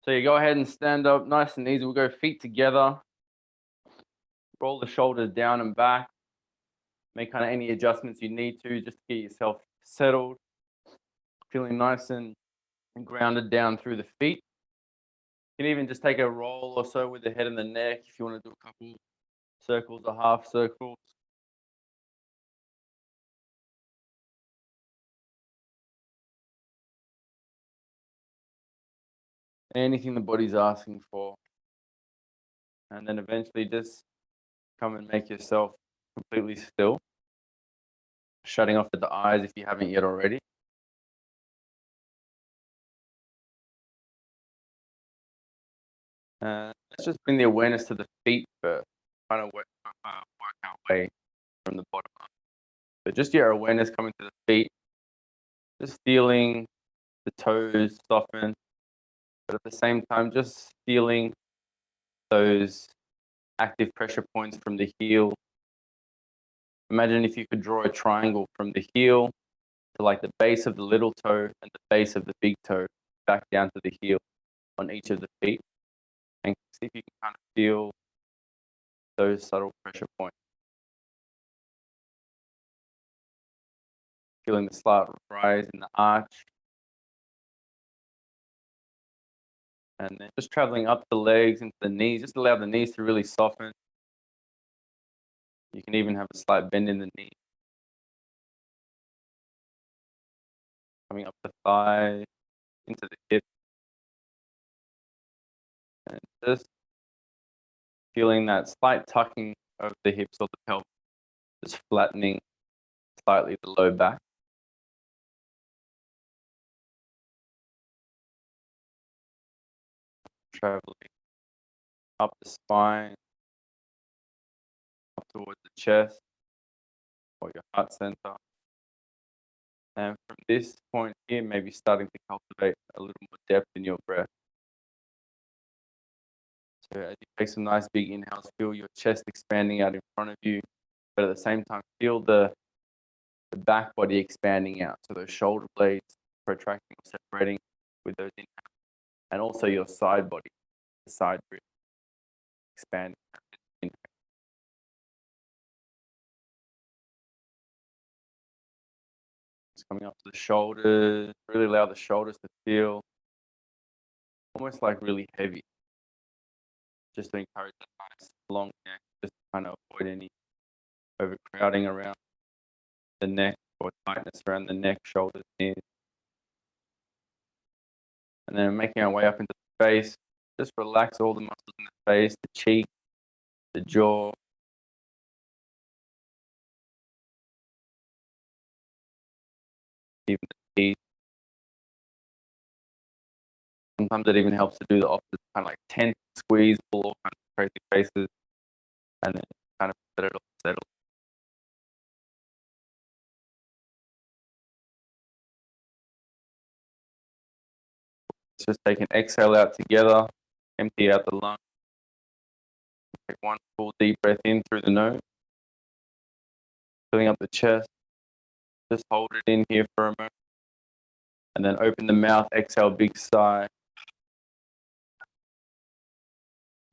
So you go ahead and stand up nice and easy. We'll go feet together. Roll the shoulders down and back. Make kind of any adjustments you need to just to get yourself settled. Feeling nice and grounded down through the feet. You can even just take a roll or so with the head and the neck if you want to do a couple circles or half circles. Anything the body's asking for. And then eventually just come and make yourself completely still. Shutting off the eyes if you haven't yet already. Let's just bring the awareness to the feet first. Kind of work our way from the bottom up. So just your awareness coming to the feet. Just feeling the toes soften. But at the same time, just feeling those active pressure points from the heel. Imagine if you could draw a triangle from the heel to like the base of the little toe and the base of the big toe back down to the heel on each of the feet. And see if you can kind of feel those subtle pressure points. Feeling the slight rise in the arch. And then just traveling up the legs into the knees. Just allow the knees to really soften. You can even have a slight bend in the knee. Coming up the thigh, into the hip. And just feeling that slight tucking of the hips or the pelvis. Just flattening slightly the low back. Traveling up the spine, up towards the chest or your heart center. And from this point here, maybe starting to cultivate a little more depth in your breath. So as you take some nice big inhales, feel your chest expanding out in front of you, but at the same time, feel the back body expanding out. So those shoulder blades protracting or separating with those inhales. And also your side body, the side rib, expanding. Just coming up to the shoulders, really allow the shoulders to feel almost like really heavy. Just to encourage a nice long neck, just to kind of avoid any overcrowding around the neck or tightness around the neck, shoulders, knees. And then making our way up into the face, just relax all the muscles in the face, the cheek, the jaw. Even the teeth. Sometimes it even helps to do the opposite, kind of like tense, squeeze, pull all kinds of crazy faces, and then kind of let it all settle. Let's just take an exhale out together, empty out the lungs. Take one full deep breath in through the nose, filling up the chest. Just hold it in here for a moment. And then open the mouth, exhale, big sigh.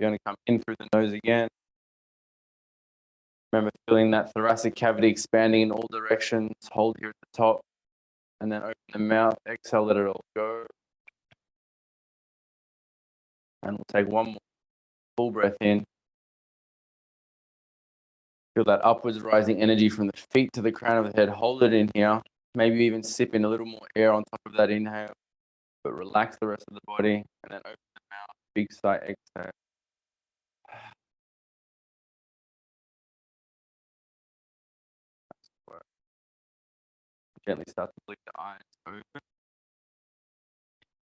You're going to come in through the nose again. Remember feeling that thoracic cavity expanding in all directions. Hold here at the top. And then open the mouth, exhale, let it all go. And we'll take one more full breath in. Feel that upwards rising energy from the feet to the crown of the head. Hold it in here. Maybe even sip in a little more air on top of that inhale. But relax the rest of the body. And then open the mouth, big sigh, exhale. Gently start to blink the eyes open.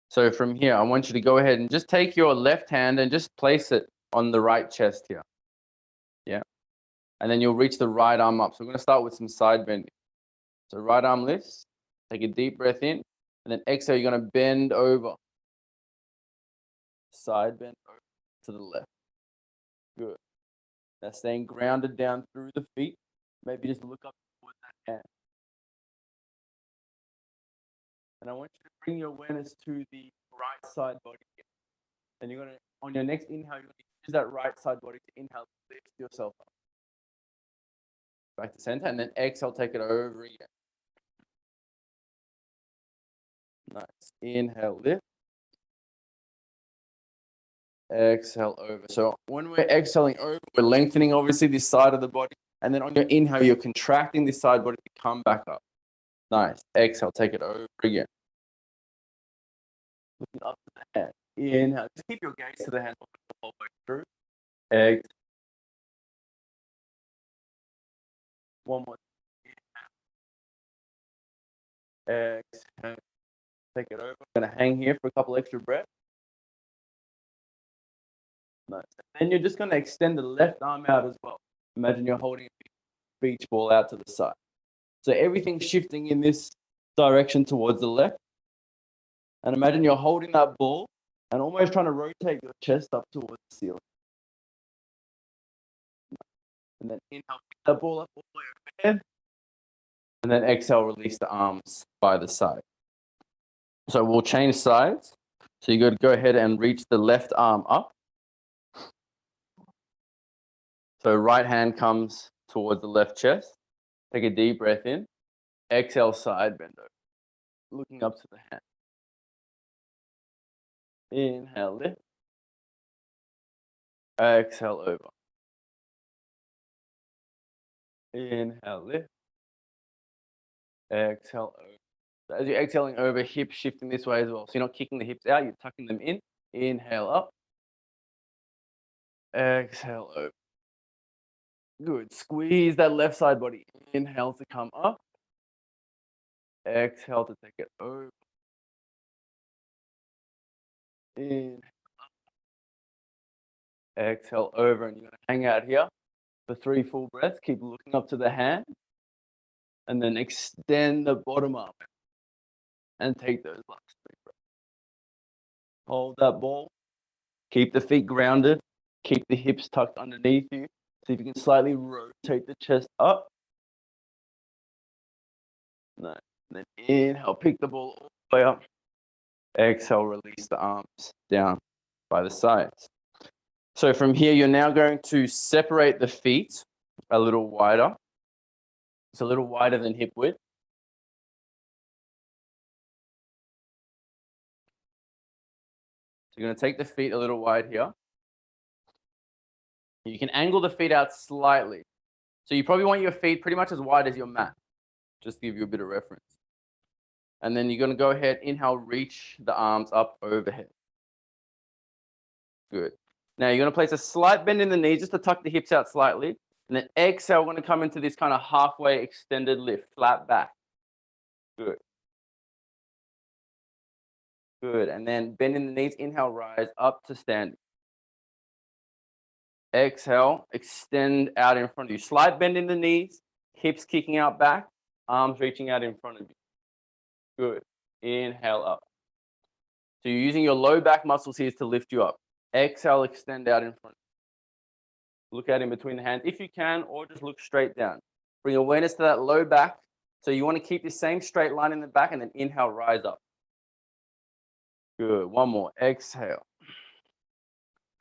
So from here, I want you to go ahead and just take your left hand and just place it on the right chest here. Yeah. And then you'll reach the right arm up. So we're going to start with some side bending. So right arm lifts. Take a deep breath in. And then exhale, you're going to bend over. Side bend over to the left. Good. Now staying grounded down through the feet. Maybe just look up towards that hand. And I want you to bring your awareness to the right side body. And you're going to, on your next inhale, you're going to use that right side body to inhale, lift yourself up. Back to center, and then exhale, take it over again. Nice. Inhale, lift. Exhale over. So when we're exhaling over, we're lengthening obviously this side of the body. And then on your inhale, you're contracting this side body to come back up. Nice. Exhale, take it over again. Looking up to the hand. Inhale. Just keep your gaze to the hand the whole way through. Exhale. One more. Exhale. Take it over. I'm going to hang here for a couple extra breaths. Nice. Then you're just going to extend the left arm out as well. Imagine you're holding a beach ball out to the side. So everything's shifting in this direction towards the left. And imagine you're holding that ball and almost trying to rotate your chest up towards the ceiling. And then inhale, pick that ball up all the way overhead. And then exhale, release the arms by the side. So we'll change sides. So you got to go ahead and reach the left arm up. So right hand comes towards the left chest. Take a deep breath in. Exhale, side bend over. Looking up to the hand. Inhale, lift. Exhale, over. Inhale, lift. Exhale, over. So as you're exhaling over, hips shifting this way as well. So you're not kicking the hips out, you're tucking them in. Inhale up. Exhale over. Good. Squeeze that left side body. Inhale to come up. Exhale to take it over. Inhale up. Exhale over, and you're going to hang out here for 3 full breaths. Keep looking up to the hand. And then extend the bottom arm. And take those last 3 breaths. Hold that ball. Keep the feet grounded. Keep the hips tucked underneath you. See if you can slightly rotate the chest up. Nice. And then inhale, pick the ball all the way up. Exhale, release the arms down by the sides. So from here, you're now going to separate the feet a little wider. It's a little wider than hip width. So you're going to take the feet a little wide here. You can angle the feet out slightly. So you probably want your feet pretty much as wide as your mat, just to give you a bit of reference. And then you're going to go ahead, inhale, reach the arms up overhead. Good. Now you're going to place a slight bend in the knees just to tuck the hips out slightly. And then exhale, we're going to come into this kind of halfway extended lift, flat back. Good. Good. And then bend in the knees, inhale, rise up to standing. Exhale, extend out in front of you. Slight bend in the knees, hips kicking out back, arms reaching out in front of you. Good. Inhale up. So you're using your low back muscles here to lift you up. Exhale, extend out in front. Look out in between the hands if you can, or just look straight down. Bring awareness to that low back. So you want to keep this same straight line in the back, and then inhale, rise up. Good. One more. Exhale.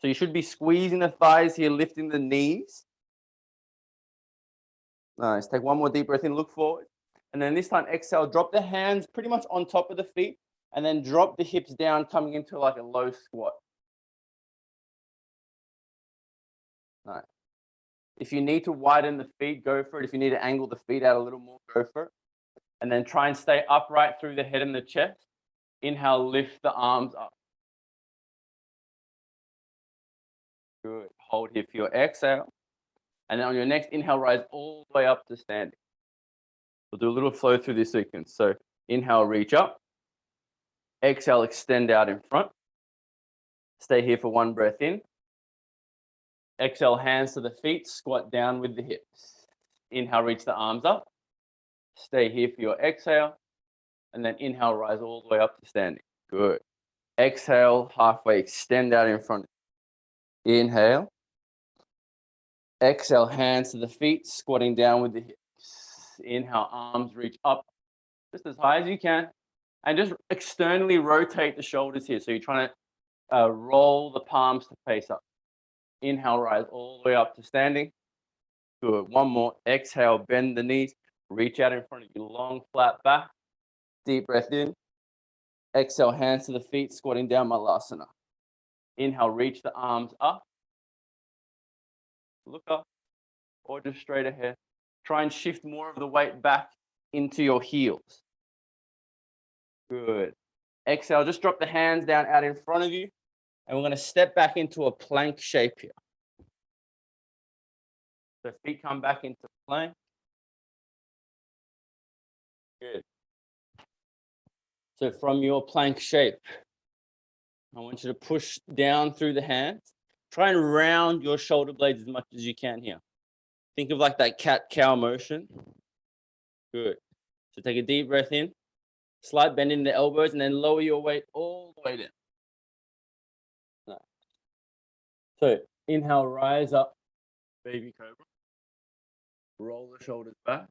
So you should be squeezing the thighs here, lifting the knees. Nice. Take one more deep breath in, look forward. And then this time, exhale, drop the hands pretty much on top of the feet, and then drop the hips down, coming into like a low squat. Nice. If you need to widen the feet, go for it. If you need to angle the feet out a little more, go for it. And then try and stay upright through the head and the chest. Inhale, lift the arms up. Good. Hold here for your exhale. And then on your next inhale, rise all the way up to standing. We'll do a little flow through this sequence. So inhale, reach up. Exhale, extend out in front. Stay here for 1 breath in. Exhale, hands to the feet, squat down with the hips. Inhale, reach the arms up. Stay here for your exhale. And then inhale, rise all the way up to standing. Good. Exhale, halfway, extend out in front. Inhale. Exhale, hands to the feet, squatting down with the hips. Inhale, arms reach up just as high as you can. And just externally rotate the shoulders here. So you're trying to roll the palms to face up. Inhale, rise all the way up to standing. Good. One more. Exhale, bend the knees. Reach out in front of you. Long, flat back. Deep breath in. Exhale, hands to the feet, squatting down, Malasana. Inhale, reach the arms up. Look up or just straight ahead. Try and shift more of the weight back into your heels. Good. Exhale, just drop the hands down out in front of you. And we're going to step back into a plank shape here. So feet come back into plank. Good. So from your plank shape, I want you to push down through the hands. Try and round your shoulder blades as much as you can here. Think of like that cat-cow motion. Good. So take a deep breath in. Slight bend in the elbows and then lower your weight all the way down. Nice. So inhale, rise up, baby cobra. Roll the shoulders back.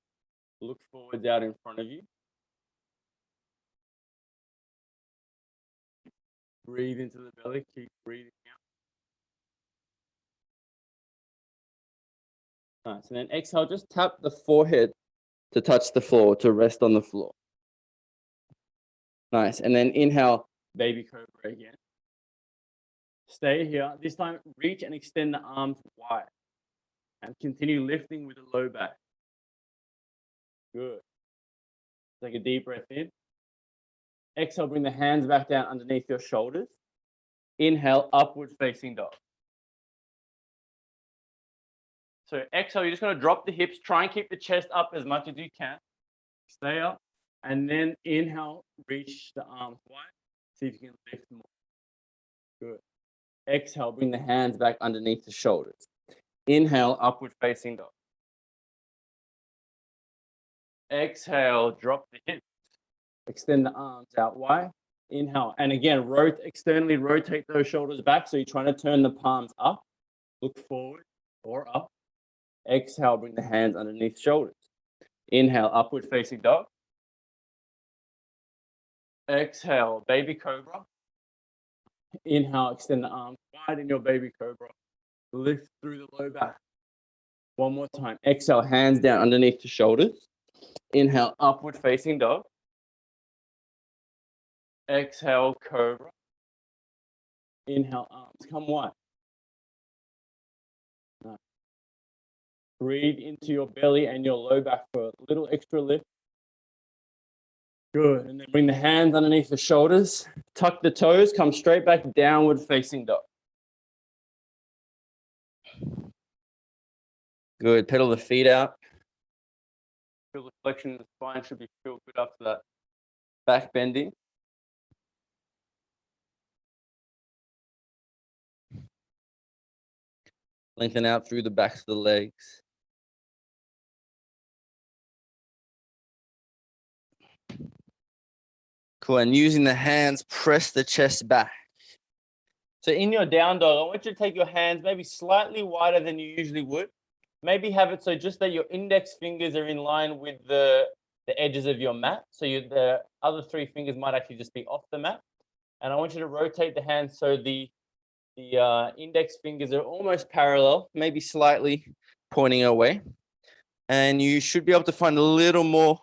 Look forwards out in front of you. Breathe into the belly. Keep breathing out. Nice. And then exhale, just tap the forehead to touch the floor, to rest on the floor. Nice. And then inhale, baby cobra again. Stay here. This time, reach and extend the arms wide. And continue lifting with the low back. Good. Take a deep breath in. Exhale, bring the hands back down underneath your shoulders. Inhale, upward facing dog. So exhale, you're just going to drop the hips. Try and keep the chest up as much as you can. Stay up. And then inhale, reach the arms wide. See if you can lift more. Good. Exhale, bring the hands back underneath the shoulders. Inhale, upward facing dog. Exhale, drop the hips. Extend the arms out wide. Inhale. And again, externally rotate those shoulders back. So you're trying to turn the palms up. Look forward or up. Exhale, bring the hands underneath shoulders. Inhale, upward facing dog. Exhale, baby cobra. Inhale, extend the arms wide in your baby cobra. Lift through the low back. One more time. Exhale, hands down underneath the shoulders. Inhale, upward facing dog. Exhale, cobra. Inhale, arms come wide. Nice. Breathe into your belly and your low back for a little extra lift. Good. And then bring the hands underneath the shoulders. Tuck the toes. Come straight back, downward facing dog. Good. Pedal the feet out. Feel the flexion of the spine should be feel good after that back bending. Lengthen out through the backs of the legs. Cool. And using the hands, press the chest back. So in your down dog, I want you to take your hands maybe slightly wider than you usually would. Maybe have it so just that your index fingers are in line with the edges of your mat. So the other three fingers might actually just be off the mat. And I want you to rotate the hands so the index fingers are almost parallel, maybe slightly pointing away. And you should be able to find a little more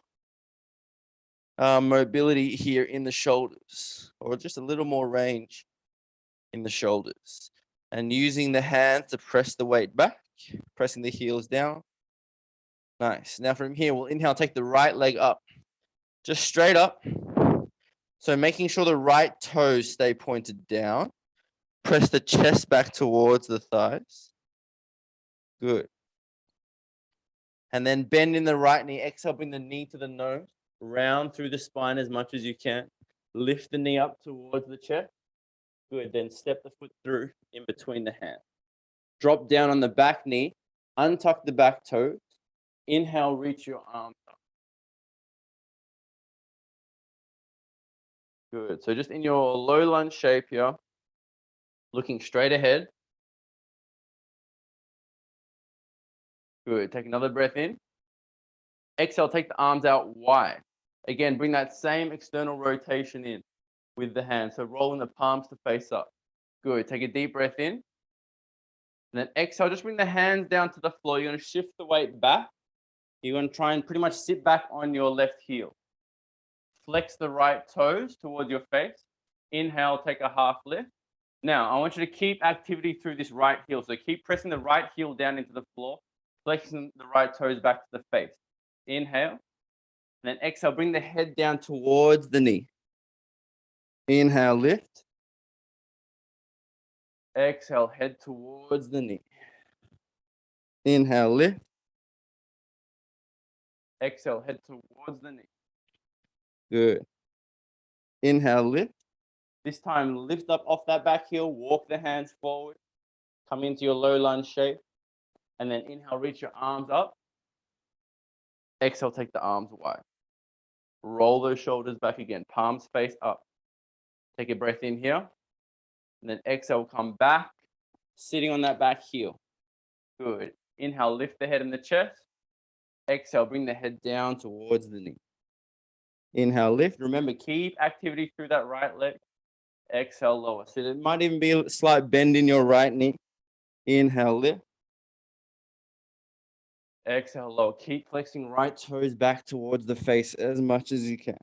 mobility here in the shoulders, or just a little more range in the shoulders. And using the hands to press the weight back, pressing the heels down. Nice. Now from here, we'll inhale, take the right leg up, just straight up. So making sure the right toes stay pointed down. Press the chest back towards the thighs. Good. And then bend in the right knee. Exhale, bring the knee to the nose. Round through the spine as much as you can. Lift the knee up towards the chest. Good. Then step the foot through in between the hands. Drop down on the back knee. Untuck the back toes. Inhale, reach your arms up. Good. So just in your low lunge shape here, looking straight ahead. Good. Take another breath in. Exhale, take the arms out wide. Again, bring that same external rotation in with the hands. So rolling the palms to face up. Good. Take a deep breath in. And then exhale, just bring the hands down to the floor. You're going to shift the weight back. You're going to try and pretty much sit back on your left heel. Flex the right toes towards your face. Inhale, take a half lift. Now, I want you to keep activity through this right heel. So keep pressing the right heel down into the floor, flexing the right toes back to the face. Inhale, and then exhale, bring the head down towards the knee. Inhale, lift. Exhale, head towards the knee. Inhale, lift. Exhale, head towards the knee. Good. Inhale, lift. This time, lift up off that back heel, walk the hands forward, come into your low lunge shape, and then inhale, reach your arms up. Exhale, take the arms wide. Roll those shoulders back again, palms face up. Take a breath in here, and then exhale, come back, sitting on that back heel. Good. Inhale, lift the head and the chest. Exhale, bring the head down towards the knee. Inhale, lift. Remember, keep activity through that right leg. Exhale, lower. So there might even be a slight bend in your right knee. Inhale, lift. Exhale, lower. Keep flexing right toes back towards the face as much as you can.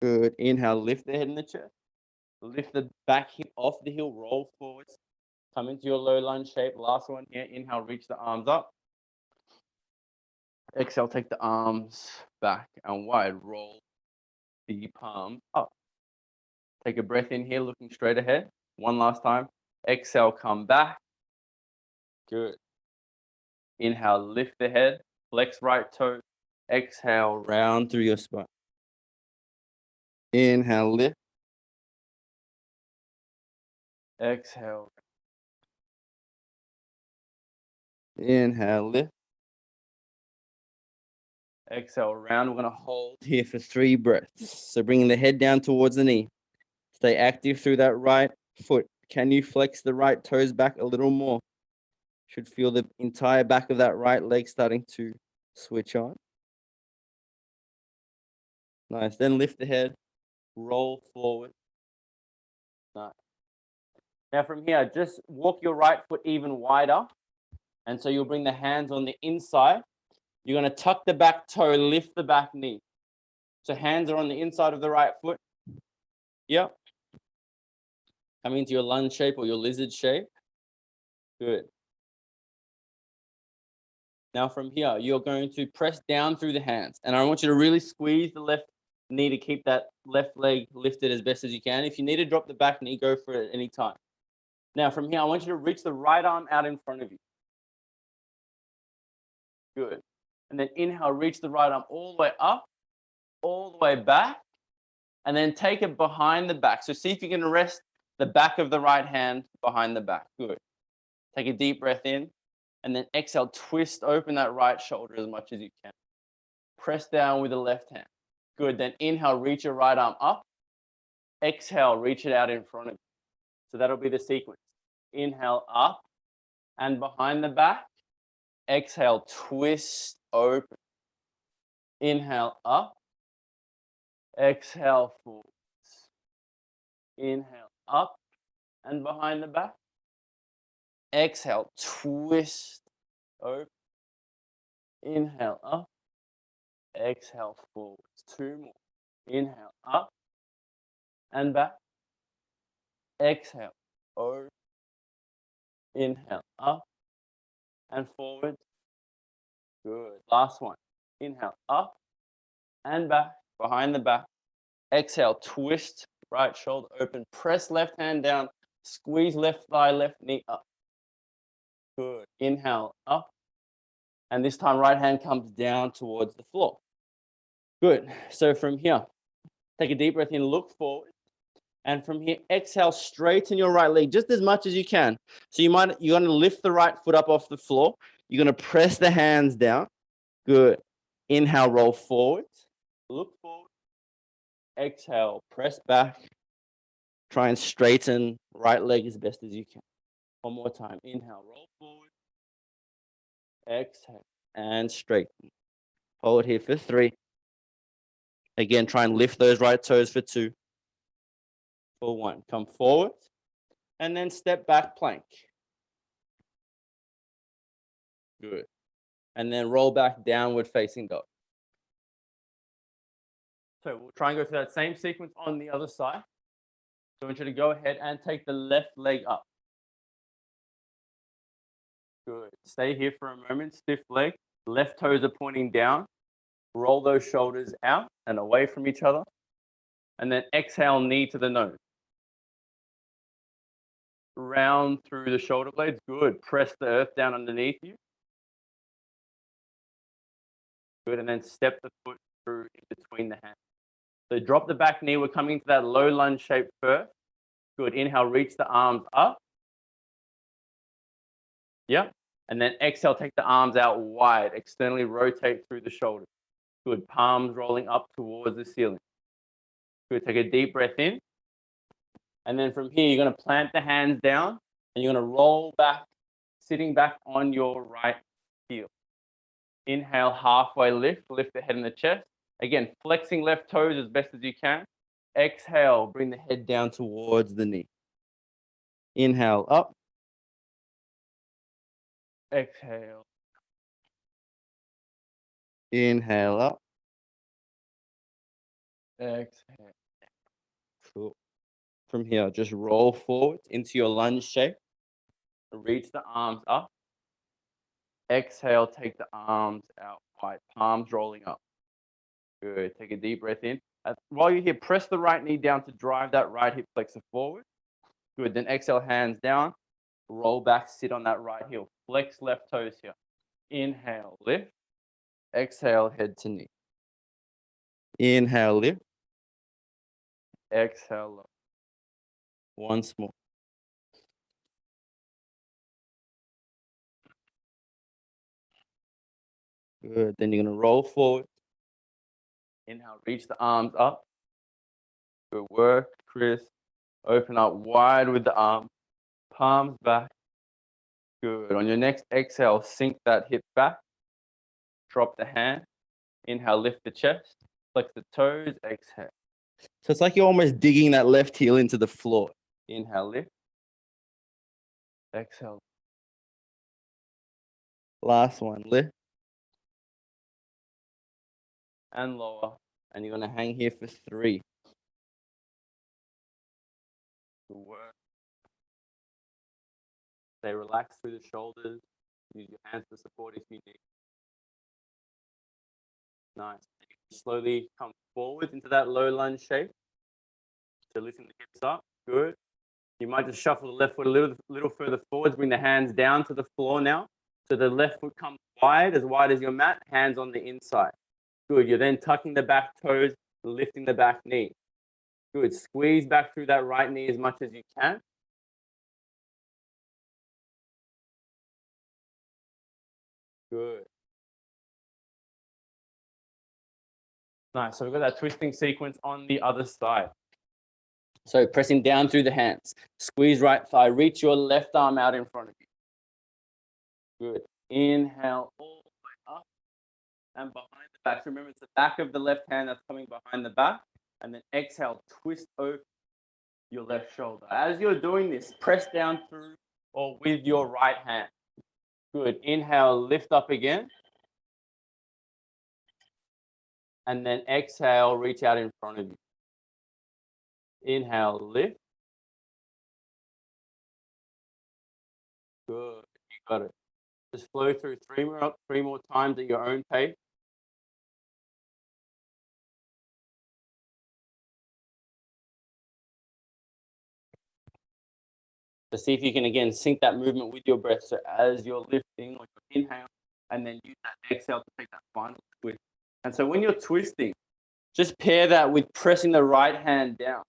Good. Inhale, lift the head and the chest. Lift the back hip off the heel, roll forwards. Come into your low lunge shape. Last one here. Inhale, reach the arms up. Exhale, take the arms back and wide. Roll the palms up. Take a breath in here, looking straight ahead. One last time. Exhale, come back. Good. Inhale, lift the head. Flex right toe. Exhale, round through your spine. Inhale, lift. Exhale. Inhale, lift. Exhale, round. We're going to hold here for 3 breaths. So bringing the head down towards the knee. Stay active through that right foot. Can you flex the right toes back a little more? Should feel the entire back of that right leg starting to switch on. Nice. Then lift the head. Roll forward. Nice. Now from here, just walk your right foot even wider. And so you'll bring the hands on the inside. You're going to tuck the back toe, lift the back knee. So hands are on the inside of the right foot. Yep. Come into your lunge shape or your lizard shape. Good. Now from here, you're going to press down through the hands. And I want you to really squeeze the left knee to keep that left leg lifted as best as you can. If you need to drop the back knee, go for it at any time. Now from here, I want you to reach the right arm out in front of you. Good. And then inhale, reach the right arm all the way up, all the way back, and then take it behind the back. So see if you can rest the back of the right hand behind the back. Good. Take a deep breath in, and then exhale, twist open that right shoulder as much as you can. Press down with the left hand. Good. Then inhale, reach your right arm up. Exhale, reach it out in front of you. So that'll be the sequence. Inhale, up and behind the back. Exhale, twist open. Inhale, up. Exhale, forwards. Inhale, up and behind the back. Exhale, twist open. Inhale, up. Exhale, forwards. 2 more. Inhale, up and back. Exhale, over. Inhale, up and forward. Good. Last one. Inhale, up and back, behind the back. Exhale, twist right shoulder open. Press left hand down. Squeeze left thigh, left knee up. Good. Inhale, up. And this time, right hand comes down towards the floor. Good. So from here, take a deep breath in, look forward. And from here, exhale, straighten your right leg just as much as you can. So you're going to lift the right foot up off the floor. You're going to press the hands down. Good. Inhale, roll forward. Look forward. Exhale, press back. Try and straighten right leg as best as you can. One more time. Inhale, roll forward. Exhale, and straighten. Hold here for 3. Again, try and lift those right toes for 2. For 1. Come forward. And then step back plank. Good. And then roll back downward facing dog. So we'll try and go through that same sequence on the other side. So I want you to go ahead and take the left leg up. Good. Stay here for a moment, stiff leg. Left toes are pointing down. Roll those shoulders out and away from each other. And then exhale, knee to the nose. Round through the shoulder blades. Good. Press the earth down underneath you. Good. And then step the foot through in between the hands. So drop the back knee. We're coming into that low lunge shape first. Good. Inhale, reach the arms up. Yep. And then exhale, take the arms out wide. Externally rotate through the shoulders. Good. Palms rolling up towards the ceiling. Good. Take a deep breath in. And then from here, you're going to plant the hands down and you're going to roll back, sitting back on your right heel. Inhale, halfway lift the head and the chest. Again, flexing left toes as best as you can. Exhale, bring the head down towards the knee. Inhale, up. Exhale. Inhale, up. Exhale. Cool. From here, just roll forward into your lunge shape. Reach the arms up. Exhale, take the arms out wide, palms rolling up. Good. Take a deep breath in. While you're here, press the right knee down to drive that right hip flexor forward. Good. Then exhale, hands down. Roll back, sit on that right heel. Flex left toes here. Inhale, lift. Exhale, head to knee. Inhale, lift. Exhale, low. Once more. Good. Then you're going to roll forward. Inhale, reach the arms up. Good work, Chris. Open up wide with the arm. Palms back. Good. On your next exhale, sink that hip back. Drop the hand. Inhale, lift the chest. Flex the toes. Exhale. So it's like you're almost digging that left heel into the floor. Inhale, lift. Exhale. Last one, lift. And lower. And you're going to hang here for 3. Good work. Stay relaxed through the shoulders. Use your hands to support if you need. Nice. Slowly come forward into that low lunge shape. So lifting the hips up. Good. You might just shuffle the left foot a little further forwards. Bring the hands down to the floor now. So the left foot comes wide as your mat. Hands on the inside. Good. You're then tucking the back toes, lifting the back knee. Good. Squeeze back through that right knee as much as you can. Good. Nice. So we've got that twisting sequence on the other side. So pressing down through the hands. Squeeze right thigh. Reach your left arm out in front of you. Good. Inhale all the way up and behind the back. So remember, it's the back of the left hand that's coming behind the back. And then exhale, twist over your left shoulder. As you're doing this, press down through or with your right hand. Good. Inhale, lift up again. And then exhale, reach out in front of you. Inhale, lift. Good. You got it. Just flow through 3 more times at your own pace. So see if you can, again, sync that movement with your breath. So as you're lifting, like inhale, and then use that exhale to take that final twist. And so when you're twisting, just pair that with pressing the right hand down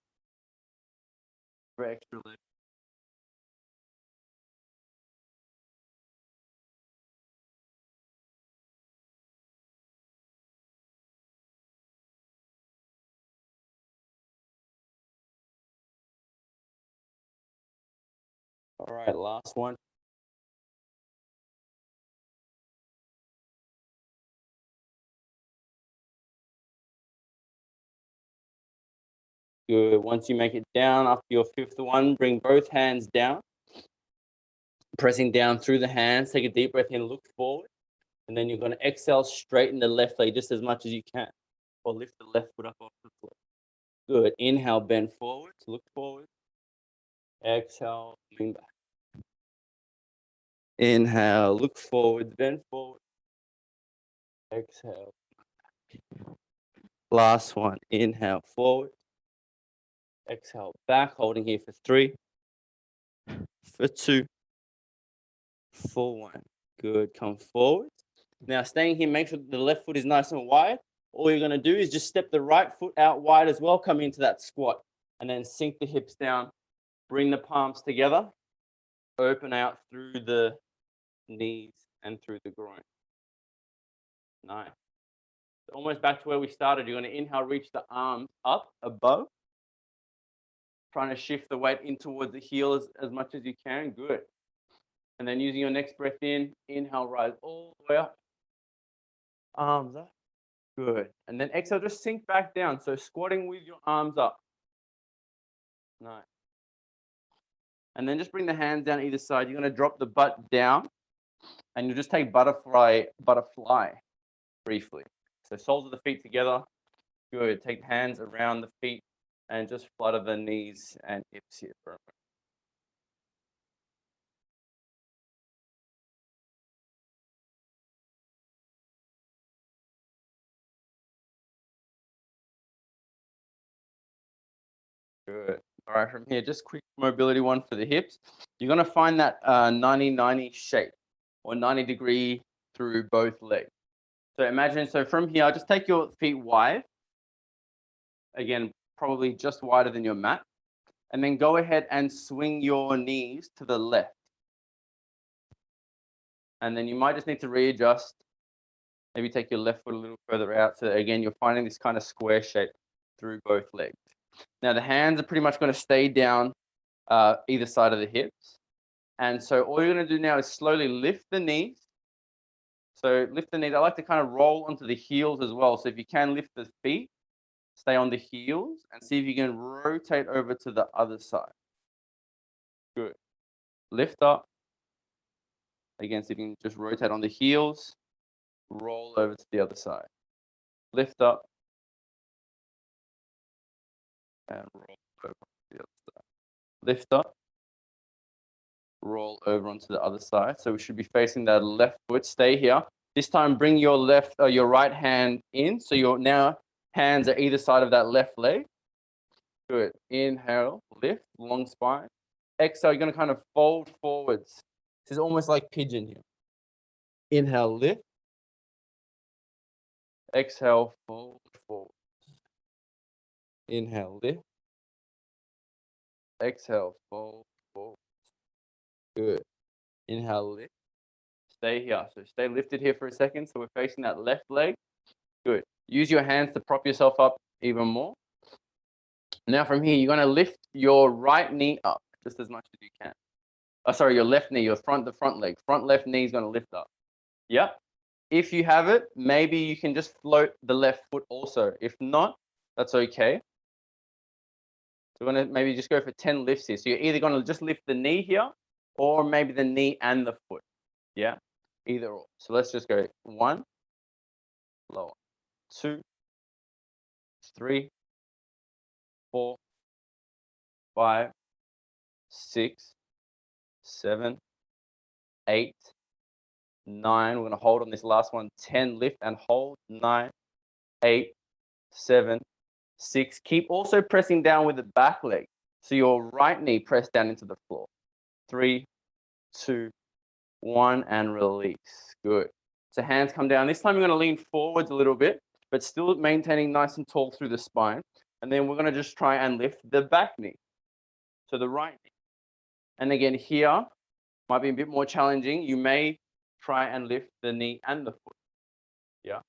for extra lift. All right, last one. Good. Once you make it down after your fifth one, bring both hands down. Pressing down through the hands. Take a deep breath in, look forward. And then you're going to exhale, straighten the left leg just as much as you can. Or lift the left foot up off the floor. Good. Inhale, bend forward, look forward. Exhale, lean back. Inhale, look forward, bend forward. Exhale. Last one. Inhale, forward. Exhale, back. Holding here for 3, for 2, for 1. Good. Come forward. Now, staying here, make sure the left foot is nice and wide. All you're going to do is just step the right foot out wide as well. Come into that squat. And then sink the hips down. Bring the palms together. Open out through the knees and through the groin. Nice. Almost back to where we started. You're going to inhale, reach the arms up above. Trying to shift the weight in towards the heel as much as you can. Good. And then using your next breath in, inhale, rise all the way up. Arms up. Good. And then exhale, just sink back down. So squatting with your arms up. Nice. And then just bring the hands down either side. You're going to drop the butt down. And you'll just take butterfly briefly. So soles of the feet together. Good. Take the hands around the feet and just flutter the knees and hips here for a moment. Good. All right, from here, just quick mobility one for the hips. You're going to find that 90-90 shape or 90-degree through both legs. So imagine, so from here, just take your feet wide. Again, probably just wider than your mat. And then go ahead and swing your knees to the left. And then you might just need to readjust. Maybe take your left foot a little further out. So again, you're finding this kind of square shape through both legs. Now the hands are pretty much going to stay down either side of the hips. And so all you're going to do now is slowly lift the knees. So lift the knees. I like to kind of roll onto the heels as well. So if you can lift the feet, stay on the heels and see if you can rotate over to the other side. Good. Lift up. Again, see if you can just rotate on the heels. Roll over to the other side. Lift up. And roll over to the other side. Lift up. Roll over onto the other side. So we should be facing that left foot. Stay here. This time, bring your your right hand in. So your now hands are either side of that left leg. Good. Inhale, lift, long spine. Exhale, you're going to kind of fold forwards. This is almost like pigeon here. Inhale, lift. Exhale, fold forward. Inhale, lift. Exhale, fold forward. Good. Inhale, lift. Stay here. So stay lifted here for a second. So we're facing that left leg. Good. Use your hands to prop yourself up even more. Now from here, you're going to lift your right knee up just as much as you can. Oh, sorry, your left knee, the front leg. Front left knee is going to lift up. Yep. If you have it, maybe you can just float the left foot also. If not, that's okay. So we're going to maybe just go for 10 lifts here. So you're either going to just lift the knee here or maybe the knee and the foot. Yeah, either or. So let's just go 1, lower, 2, 3, 4, 5, 6, 7, 8, 9. We're going to hold on this last one. 10, lift and hold. 9, 8, 7, 6. Keep also pressing down with the back leg. So your right knee pressed down into the floor. 3, 2, 1, and release. Good. So hands come down. This time you're going to lean forwards a little bit, but still maintaining nice and tall through the spine. And then we're going to just try and lift the back knee. So the right knee. And again, here might be a bit more challenging. You may try and lift the knee and the foot. Yeah.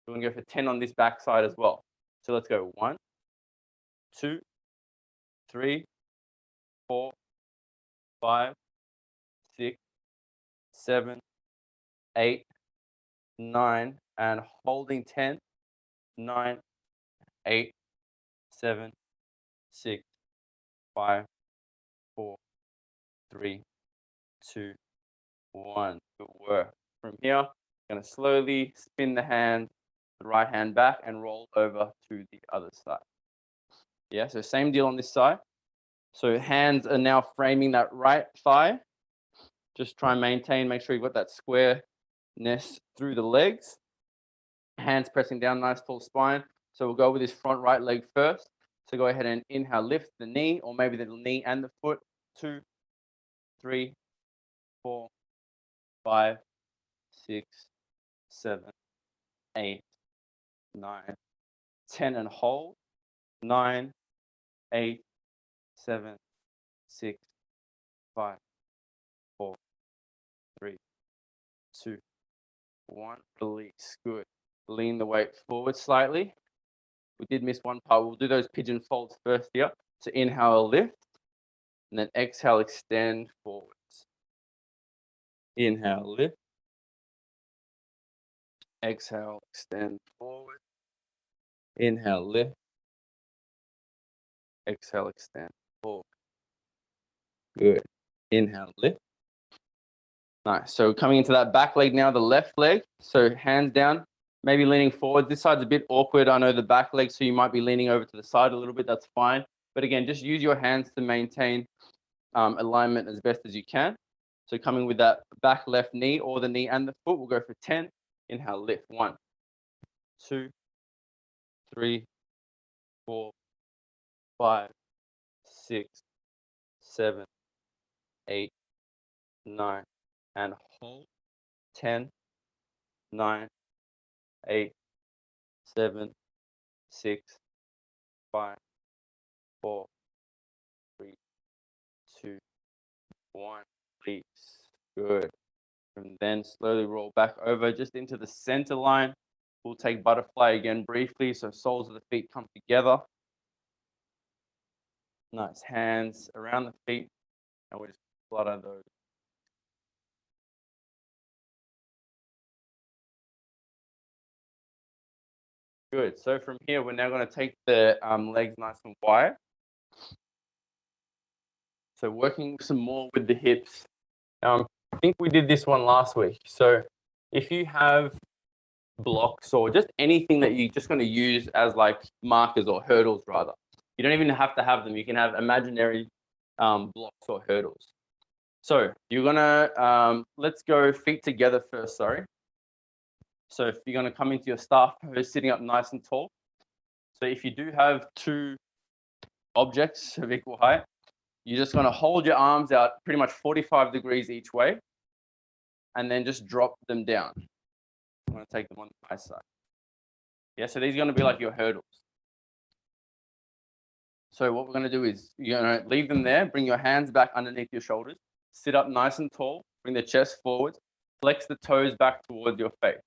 We're going to go for 10 on this back side as well. So let's go 1, 2, 3, 4, 5, 6, 7, 8, 9, and holding 10, 9, 8, 7, 6, 5, 4, 3, 2, 1. Good work. From here, I'm going to slowly spin the right hand back and roll over to the other side. Yeah, so same deal on this side. So hands are now framing that right thigh. Just try and maintain, make sure you've got that squareness through the legs. Hands pressing down, nice tall spine. So we'll go with this front right leg first. So go ahead and inhale, lift the knee, or maybe the knee and the foot. 2, 3, 4, 5, 6, 7, 8, 9, 10, and hold. 9, 8, 7, 6, 5, 4, 3, 2, 1. Release. Good. Lean the weight forward slightly. We did miss one part. We'll do those pigeon folds first here. So inhale, lift, and then exhale, extend forwards. Inhale, lift. Exhale, extend forward. Inhale, lift. Exhale, extend forward. Good. Inhale, lift. Nice. So coming into that back leg now, the left leg. So hands down, maybe leaning forward. This side's a bit awkward. I know the back leg, so you might be leaning over to the side a little bit. That's fine. But again, just use your hands to maintain alignment as best as you can. So coming with that back left knee or the knee and the foot, we'll go for 10. Inhale, lift. 1, 2, 3, 4, 5, 6, 7, 8, 9, and hold. 10, 9, 8, 7, 6, 5, 4, 3, 2, 1. Release. Good. And then slowly roll back over just into the center line. We'll take butterfly again briefly. So soles of the feet come together. Nice. Hands around the feet. And we just flutter those. Good. So from here, we're now going to take the legs nice and wide. So working some more with the hips. I think we did this one last week. So if you have blocks or just anything that you're just going to use as like markers or hurdles rather, you don't even have to have them. You can have imaginary blocks or hurdles. So you're going to, let's go feet together first, sorry. So if you're going to come into your staff pose, sitting up nice and tall. So if you do have two objects of equal height, you're just going to hold your arms out pretty much 45 degrees each way and then just drop them down. I'm going to take them on my side. Yeah, so these are going to be like your hurdles. So what we're going to do is you're going to leave them there, bring your hands back underneath your shoulders, sit up nice and tall, bring the chest forward, flex the toes back towards your face.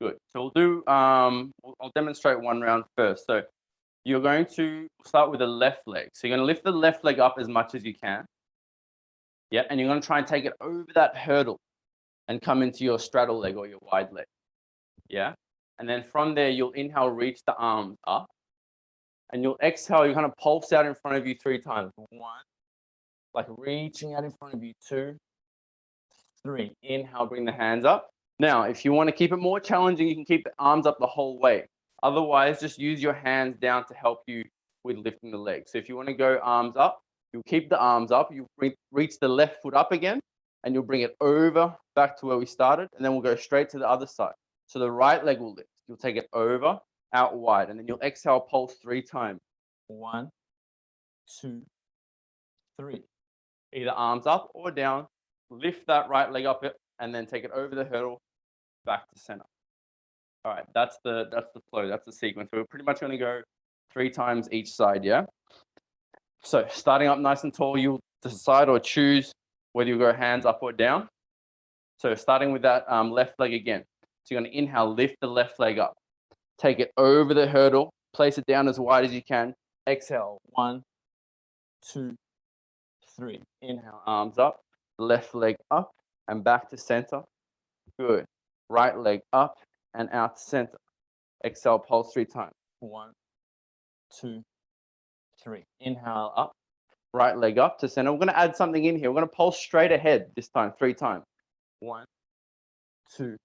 Good. So we'll do, I'll demonstrate one round first. So you're going to start with the left leg. So you're going to lift the left leg up as much as you can. Yeah, and you're going to try and take it over that hurdle and come into your straddle leg or your wide leg. Yeah, and then from there, you'll inhale, reach the arms up. And you'll exhale, you kind of pulse out in front of you 3 times. 1, like reaching out in front of you. 2, 3. Inhale, bring the hands up. Now, if you want to keep it more challenging, you can keep the arms up the whole way. Otherwise, just use your hands down to help you with lifting the legs. So if you want to go arms up, you'll keep the arms up. You'll reach the left foot up again, and you'll bring it over back to where we started. And then we'll go straight to the other side. So the right leg will lift. You'll take it over, out wide, and then you'll exhale, pulse 3 times. 1, 2, 3. Either arms up or down. Lift that right leg up, and then take it over the hurdle, back to center. All right, that's the flow. That's the sequence. So we're pretty much going to go 3 times each side. Yeah. So starting up nice and tall, you'll decide or choose whether you go hands up or down. So starting with that left leg again. So you're going to inhale, lift the left leg up. Take it over the hurdle, place it down as wide as you can. Exhale, 1, 2, 3. Inhale, arms up, left leg up and back to center. Good. Right leg up and out to center. Exhale, pulse 3 times. 1, 2, 3. Inhale up. Right leg up to center. We're going to add something in here. We're going to pulse straight ahead this time, 3 times. 1, 2,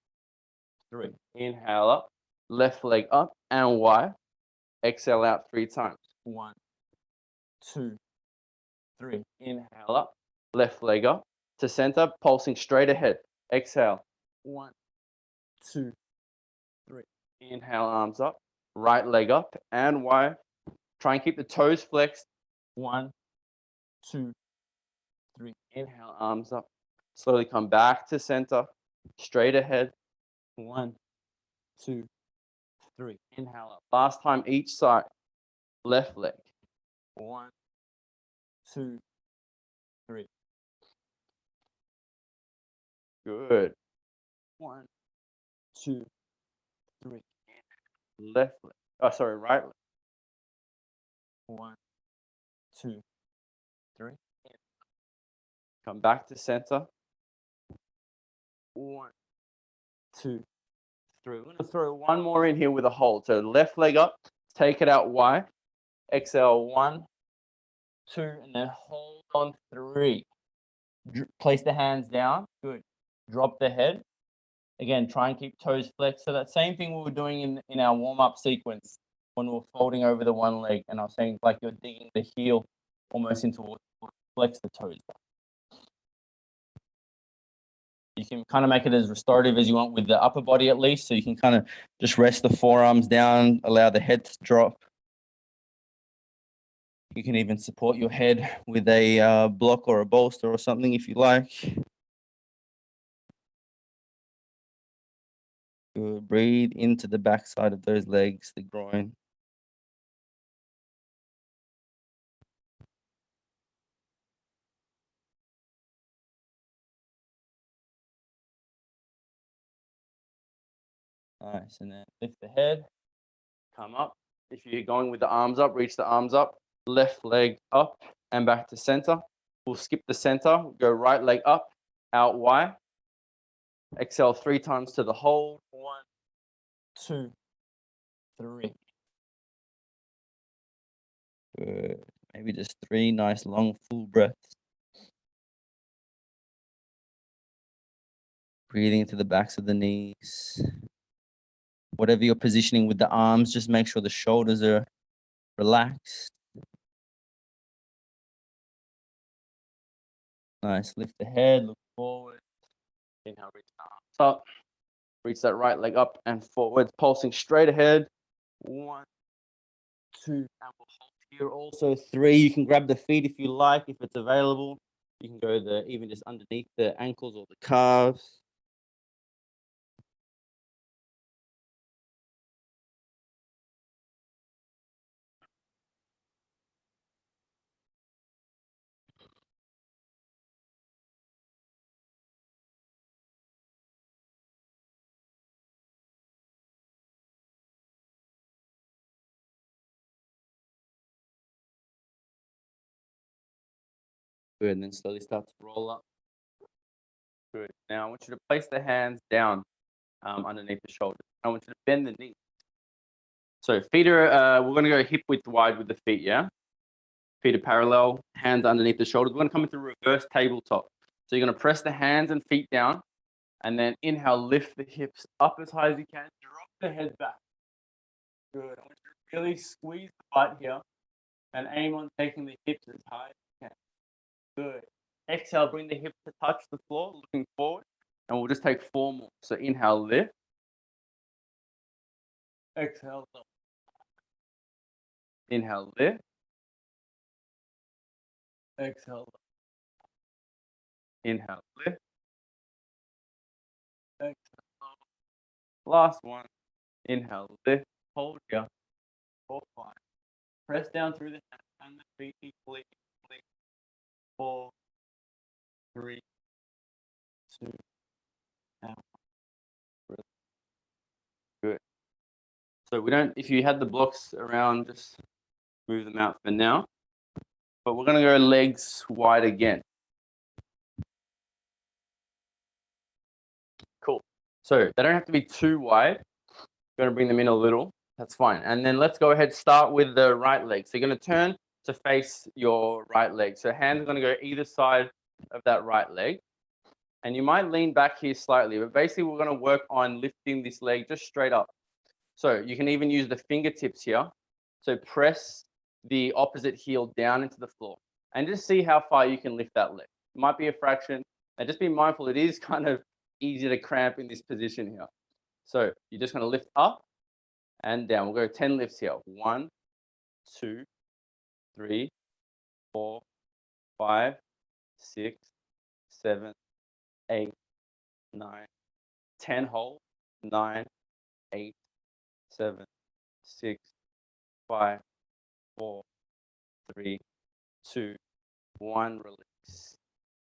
3. Inhale up. Left leg up and Y. Exhale out 3 times. 1, 2, 3. Inhale up. Left leg up to center, pulsing straight ahead. Exhale. 1, 2, 3. Inhale, arms up. Right leg up and Y. Try and keep the toes flexed. 1, 2, 3. Inhale, arms up. Slowly come back to center. Straight ahead. 1, 2, 3. Inhale up. Last time each side. Left leg. 1, 2, 3. Good. 1, 2, 3. Left leg. Oh, sorry, right leg. 1, 2, 3. Come back to center. 1, 2, 3. We're going to throw one more in here with a hold. So left leg up, take it out Y. Exhale, 1, 2, and then hold on 3. Place the hands down. Good. Drop the head. Again, try and keep toes flexed. So that same thing we were doing in our warm-up sequence when we were folding over the one leg. And I was saying like you're digging the heel almost into what flex the toes. You can kind of make it as restorative as you want with the upper body at least. So you can kind of just rest the forearms down, allow the head to drop. You can even support your head with a block or a bolster or something if you like. Good. Breathe into the back side of those legs, the groin. Nice. And then lift the head. Come up. If you're going with the arms up, reach the arms up. Left leg up and back to center. We'll skip the center. Go right leg up, out Y. Exhale 3 times to the hold. 1, 2, 3. Good. Maybe just 3 nice long full breaths. Breathing into the backs of the knees. Whatever you're positioning with the arms, just make sure the shoulders are relaxed. Nice. Lift the head, look forward. Inhale, reach the arms up. Reach that right leg up and forward, pulsing straight ahead. 1, 2, and we'll hold here also. 3. You can grab the feet if you like, if it's available. You can go even just underneath the ankles or the calves. Good, and then slowly start to roll up. Good. Now I want you to place the hands down underneath the shoulders. I want you to bend the knees. So feet are, we're going to go hip width wide with the feet, yeah? Feet are parallel, hands underneath the shoulders. We're going to come into reverse tabletop. So you're going to press the hands and feet down, and then inhale, lift the hips up as high as you can. Drop the head back. Good. I want you to really squeeze the butt here and aim on taking the hips as high as you can. Good. Exhale, bring the hips to touch the floor, looking forward. And we'll just take 4 more. So inhale, lift. Exhale, lift. Inhale, lift. Exhale, lift. Inhale, lift. Exhale, lift. Last one. Inhale, lift. Hold here. 4, 5. Press down through the hands and the feet equally. 4, 3, 2, and 1. Good. So we don't, if you had the blocks around, just move them out for now. But we're going to go legs wide again. Cool. So they don't have to be too wide. Going to bring them in a little. That's fine. And then let's go ahead, start with the right leg. So you're going to turn to face your right leg. So hands are going to go either side of that right leg. And you might lean back here slightly, but basically we're going to work on lifting this leg just straight up. So you can even use the fingertips here. So press the opposite heel down into the floor and just see how far you can lift that leg. It might be a fraction. And just be mindful, it is kind of easy to cramp in this position here. So you're just going to lift up and down. We'll go 10 lifts here. 1, 2, 3, 4, 5, 6, 7, 8, 9, 10. Hold. 9, 8, 7, 6, 5, 4, 3, 2, 1. Release.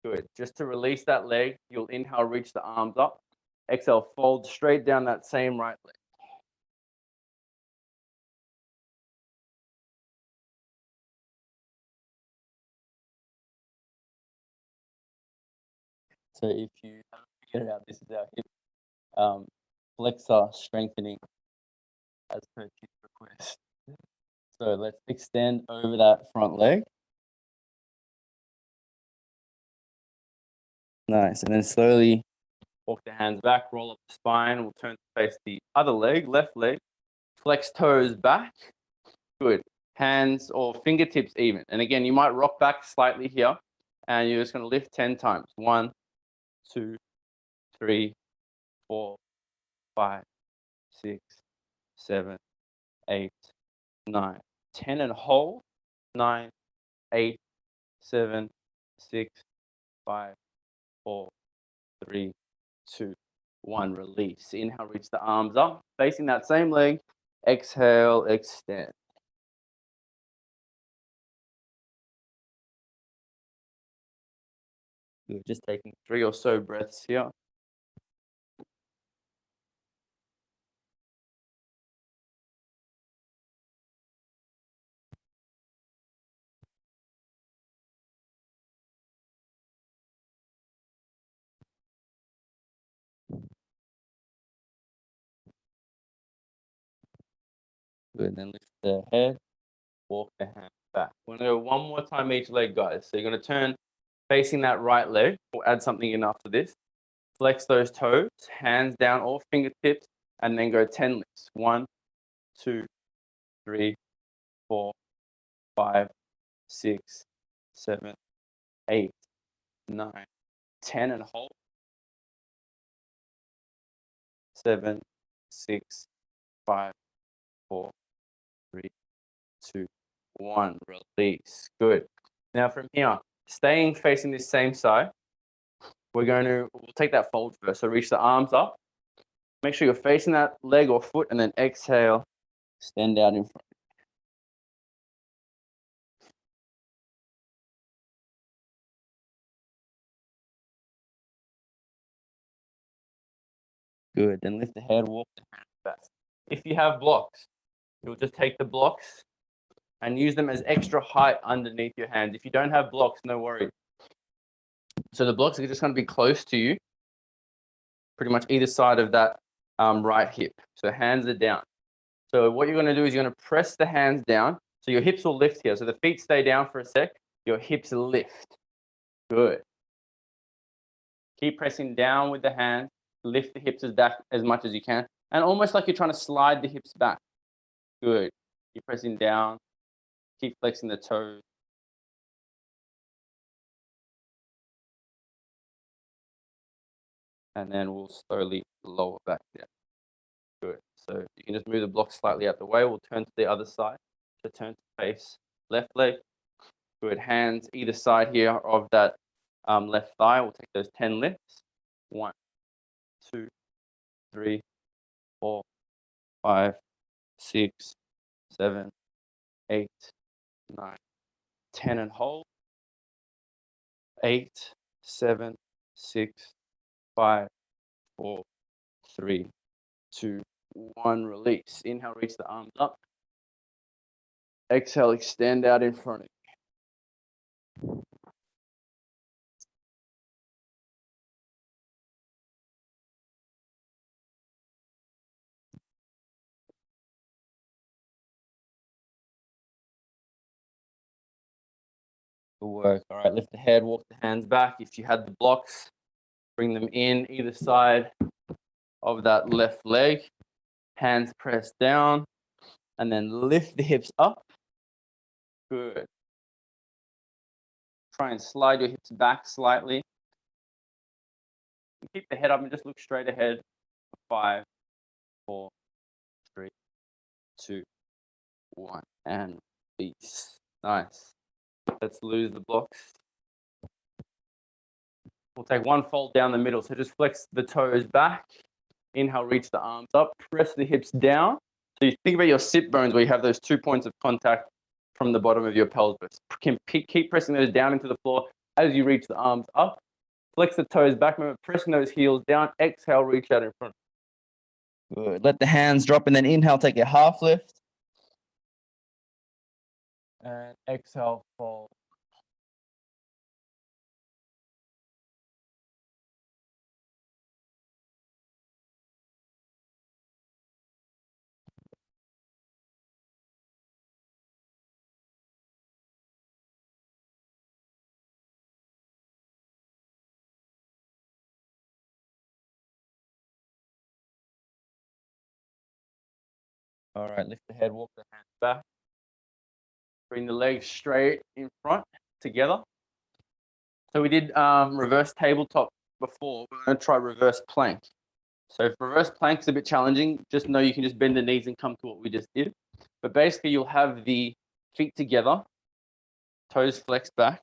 Good. Just to release that leg, you'll inhale, reach the arms up. Exhale, fold straight down that same right leg. So if you haven't figured it out, this is our hip flexor strengthening as per Kit's request. So let's extend over that front leg. Nice. And then slowly walk the hands back, roll up the spine. We'll turn to face the other leg, left leg. Flex toes back. Good. Hands or fingertips even. And again, you might rock back slightly here. And you're just going to lift 10 times. 1, 2, 3, 4, 5, 6, 7, 8, 9, 10. And hold. 9, 8, 7, 6, 5, 4, 3, 2, 1. Release. Inhale, reach the arms up. Facing that same leg. Exhale, extend. Good. Just taking 3 or so breaths here. Good. Then lift the head, walk the hands back. We're going to go one more time each leg, guys. So you're going to turn facing that right leg. We'll add something in after this. Flex those toes, hands down or fingertips, and then go 10 lifts. 1, 2, 3, 4, 5, 6, 7, 8, 9, 10. And hold. 7, 6, 5, 4, 3, 2, 1. Release. Good. Now from here, staying facing this same side, we'll take that fold first. So reach the arms up. Make sure you're facing that leg or foot, and then exhale, extend out in front. Good. Then lift the head, walk the hands back. If you have blocks, you'll just take the blocks and use them as extra height underneath your hands. If you don't have blocks, no worries. So the blocks are just going to be close to you, pretty much either side of that right hip. So hands are down. So what you're going to do is you're going to press the hands down. So your hips will lift here. So the feet stay down for a sec. Your hips lift. Good. Keep pressing down with the hands. Lift the hips back as much as you can. And almost like you're trying to slide the hips back. Good. Keep pressing down. Keep flexing the toes. And then we'll slowly lower back down. Good. So you can just move the block slightly out the way. We'll turn to the other side. So turn to face left leg. Good. Hands either side here of that left thigh. We'll take those 10 lifts. 1, 2, 3, 4, 5, 6, 7, 8, 9, 10. And hold. 8, 7, 6, 5, 4, 3, 2, 1. Release. Inhale, reach the arms up. Exhale, extend out in front of you. Good work. All right, lift the head, walk the hands back. If you had the blocks, bring them in either side of that left leg. Hands pressed down, and then lift the hips up. Good. Try and slide your hips back slightly. Keep the head up and just look straight ahead. 5, 4, 3, 2, 1, and release. Nice. Let's lose the blocks. We'll take one fold down the middle. So just flex the toes back. Inhale, reach the arms up. Press the hips down. So you think about your sit bones where you have those 2 points of contact from the bottom of your pelvis. Keep pressing those down into the floor as you reach the arms up. Flex the toes back. Remember, pressing those heels down. Exhale, reach out in front. Good. Let the hands drop and then inhale, take a half lift. And exhale, fold. All right, lift the head, walk the hands back. Bring the legs straight in front together. So we did reverse tabletop before. We're going to try reverse plank. So if reverse plank is a bit challenging, just know you can just bend the knees and come to what we just did. But basically, you'll have the feet together, toes flexed back,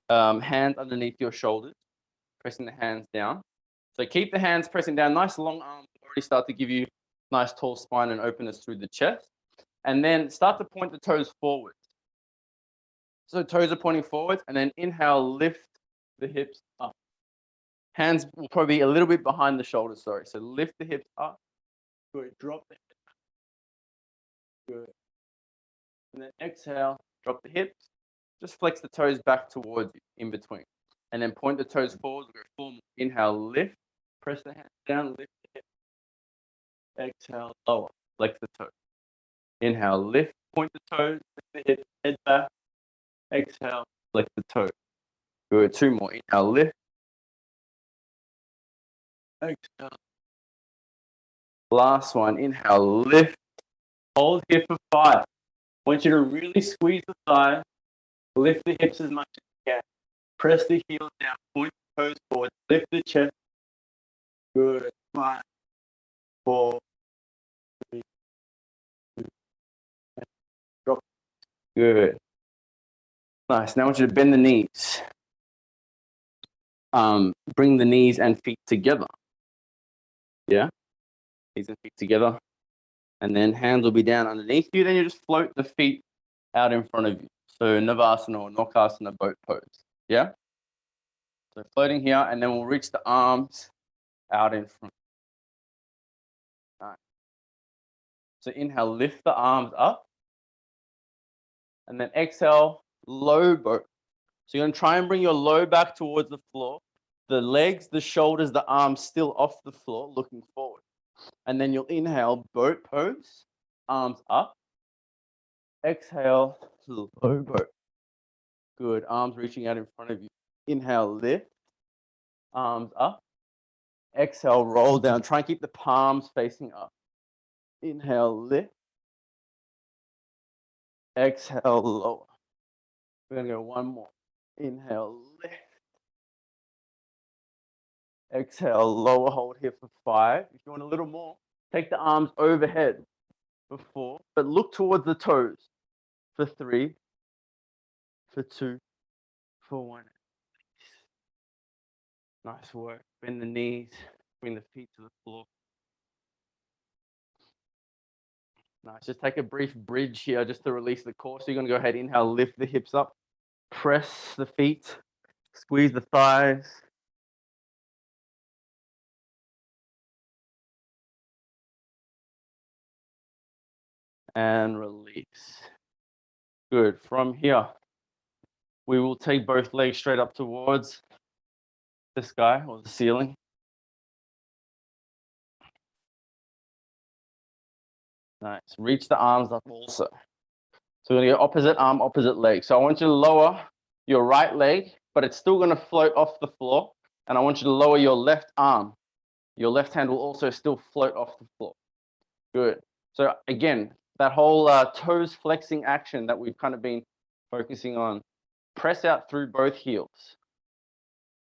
hands underneath your shoulders, pressing the hands down. So keep the hands pressing down. Nice long arms already start to give you nice tall spine and openness through the chest. And then start to point the toes forward. So toes are pointing forwards, and then inhale, lift the hips up. Hands will probably be a little bit behind the shoulders, sorry. So lift the hips up. Good. Drop the hips. Good. And then exhale, drop the hips. Just flex the toes back towards you in between. And then point the toes forward. We'll go forward. Inhale, lift. Press the hands down, lift the hips. Exhale, lower. Flex the toes. Inhale, lift. Point the toes, lift the hips, head back. Exhale, flex the toes. Good. 2 more. Inhale, lift. Exhale. Last one. Inhale, lift. Hold here for 5. I want you to really squeeze the thighs. Lift the hips as much as you can. Press the heels down. Point the toes forward. Lift the chest. Good. 5, 4, 3, 2, and drop. Good. Nice. Now I want you to bend the knees. Bring the knees and feet together. Yeah? Knees and feet together. And then hands will be down underneath you. Then you just float the feet out in front of you. So Navasana or Nokasana, boat pose. Yeah? So floating here, and then we'll reach the arms out in front. All right. So inhale, lift the arms up. And then exhale, low boat. So you're going to try and bring your low back towards the floor. The legs, the shoulders, the arms still off the floor, looking forward. And then you'll inhale, boat pose, arms up. Exhale, low boat. Good. Arms reaching out in front of you. Inhale, lift. Arms up. Exhale, roll down. Try and keep the palms facing up. Inhale, lift. Exhale, lower. We're going to go one more. Inhale, lift. Exhale, lower, hold here for 5. If you want a little more, take the arms overhead for 4, but look towards the toes for 3, for 2, for 1. Nice work. Bend the knees, bring the feet to the floor. Nice. Just take a brief bridge here just to release the core. So you're going to go ahead, inhale, lift the hips up, press the feet, squeeze the thighs. And release. Good. From here, we will take both legs straight up towards the sky or the ceiling. Nice. Reach the arms up also. So we're going to go opposite arm, opposite leg. So I want you to lower your right leg, but it's still going to float off the floor. And I want you to lower your left arm. Your left hand will also still float off the floor. Good. So again, that whole toes flexing action that we've kind of been focusing on, press out through both heels.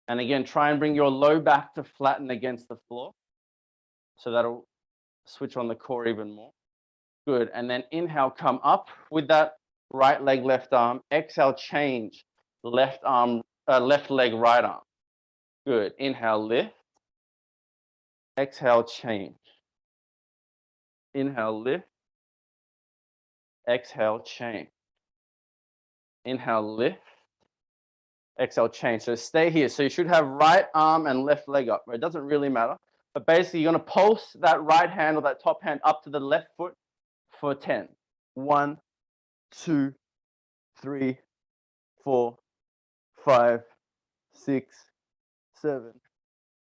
And again, try and bring your low back to flatten against the floor. So that'll switch on the core even more. Good. And then inhale, come up with that right leg, left arm. Exhale, change. Left leg, right arm. Good. Inhale, lift. Exhale, change. Inhale, lift. Exhale, change. Inhale, lift. Exhale, change. So stay here. So you should have right arm and left leg up. It doesn't really matter. But basically, you're going to pulse that right hand or that top hand up to the left foot for 10. 1, 2, 3, 4, 5, 6, 7,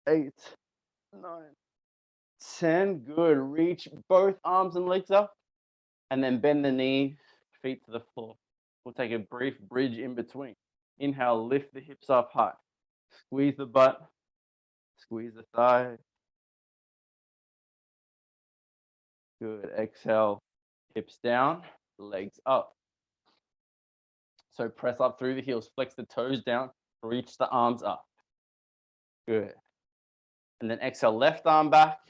8, 9, 10. Good. Reach both arms and legs up. And then bend the knees, feet to the floor. We'll take a brief bridge in between. Inhale, lift the hips up high. Squeeze the butt. Squeeze the thighs. Good. Exhale, hips down, legs up. So press up through the heels, flex the toes down, reach the arms up. Good. And then exhale, left arm back,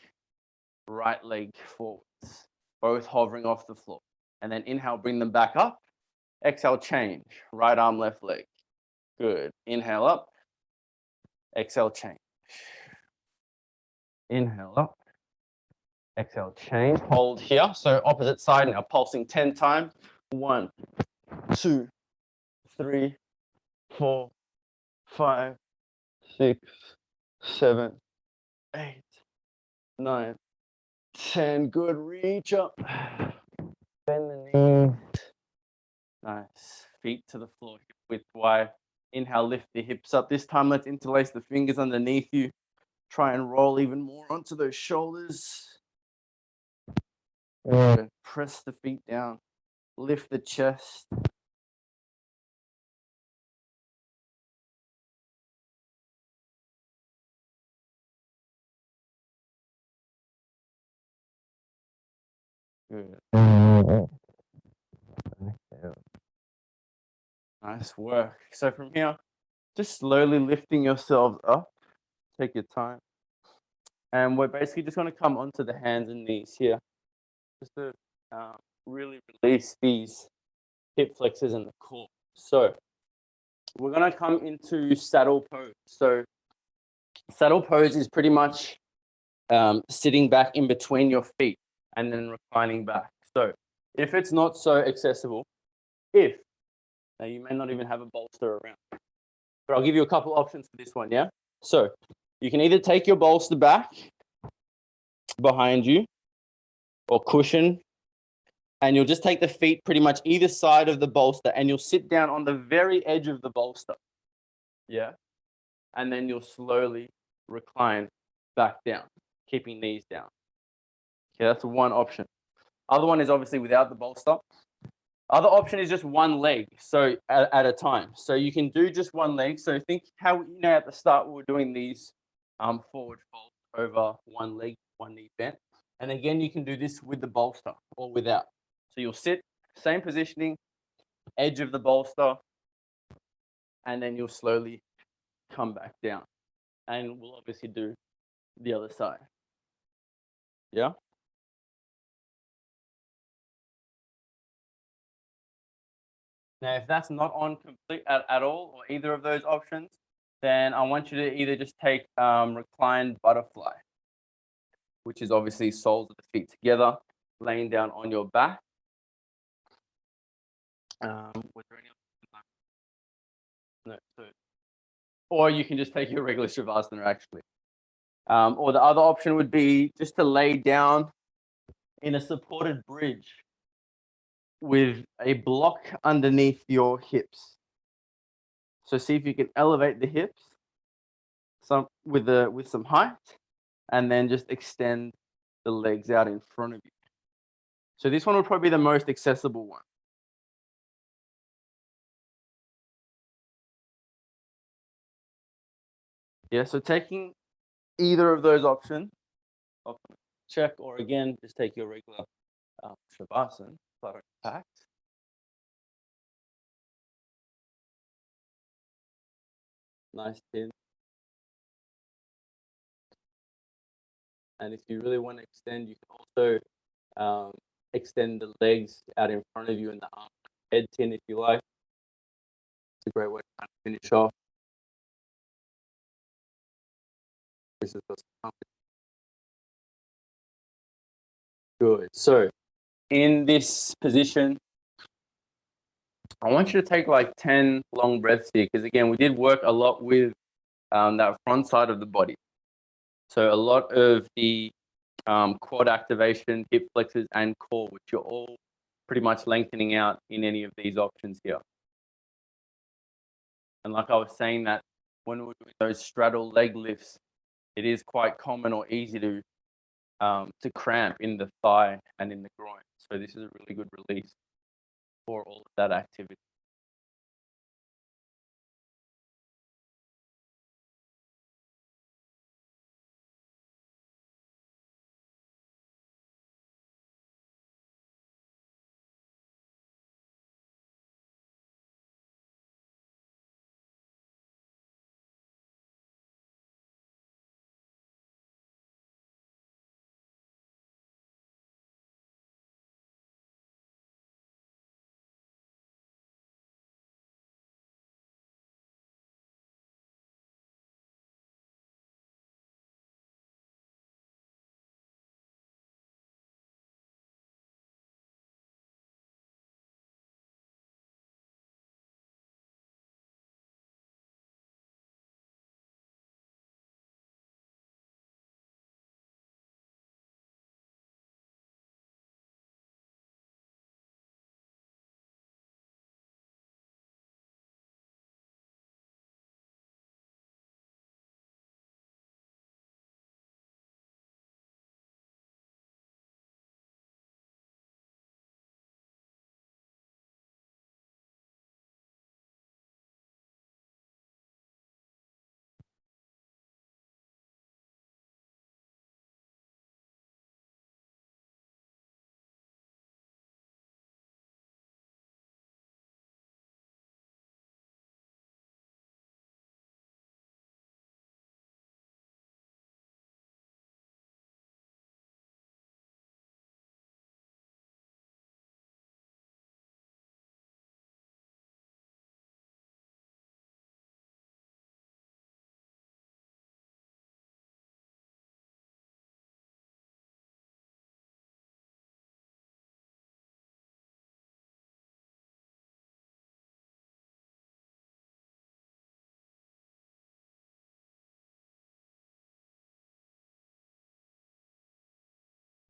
right leg forwards, both hovering off the floor. And then inhale, bring them back up. Exhale, change, right arm, left leg. Good. Inhale up. Exhale, change. Inhale up. Exhale, change. Hold here. So opposite side now, pulsing 10 times. 1, 2, 3, 4, 5, 6, 7, 8, 9, 10. Good. Reach up. Bend the knees. Nice. Feet to the floor, hip width wide. Inhale, lift the hips up. This time, let's interlace the fingers underneath you. Try and roll even more onto those shoulders. Good. Press the feet down. Lift the chest. Good. Nice work. So from here, just slowly lifting yourselves up. Take your time. And we're basically just going to come onto the hands and knees here. Just to really release these hip flexors and the core. So we're going to come into saddle pose. So saddle pose is pretty much sitting back in between your feet and then reclining back. So if it's not so accessible, now you may not even have a bolster around, but I'll give you a couple options for this one, yeah? So you can either take your bolster back behind you or cushion, and you'll just take the feet pretty much either side of the bolster and you'll sit down on the very edge of the bolster, yeah? And then you'll slowly recline back down, keeping knees down. Okay, that's one option. Other one is obviously without the bolster. Other option is just one leg, so at a time. So you can do just one leg. So think how, at the start we were doing these forward folds over one leg, one knee bent. And again, you can do this with the bolster or without. So you'll sit, same positioning, edge of the bolster, and then you'll slowly come back down. And we'll obviously do the other side. Yeah? Now, if that's not on complete at all, or either of those options, then I want you to either just take reclined butterfly, which is obviously soles of the feet together, laying down on your back. Was there any other? No. So, or you can just take your regular Shavasana, actually. Or the other option would be just to lay down in a supported bridge with a block underneath your hips. So see if you can elevate the hips with some height, and then just extend the legs out in front of you. So this one would probably be the most accessible one. Yeah, so taking either of those options, check, or again, just take your regular Shavasana, flat on your back. Nice chin. And if you really want to extend, you can also extend the legs out in front of you and the arm head tin if you like. It's a great way to kind of finish off. This is good. So in this position, I want you to take like 10 long breaths here, because again, we did work a lot with that front side of the body. So a lot of the quad activation, hip flexors, and core, which you're all pretty much lengthening out in any of these options here. And like I was saying, that when we're doing those straddle leg lifts, it is quite common or easy to cramp in the thigh and in the groin. So this is a really good release for all of that activity.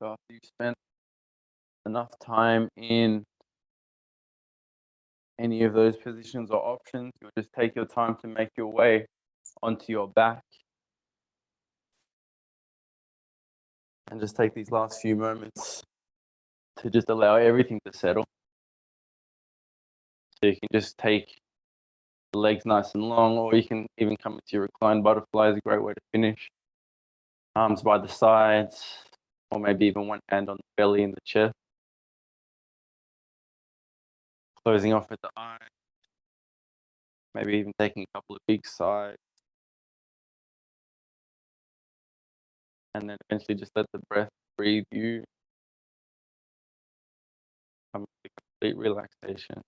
So after you spend enough time in any of those positions or options, you'll just take your time to make your way onto your back. And just take these last few moments to just allow everything to settle. So you can just take the legs nice and long, or you can even come into your reclined butterfly is a great way to finish. Arms by the sides, or maybe even one hand on the belly and the chest. Closing off at the eyes. Maybe even taking a couple of big sighs. And then eventually just let the breath breathe you. Come to complete relaxation.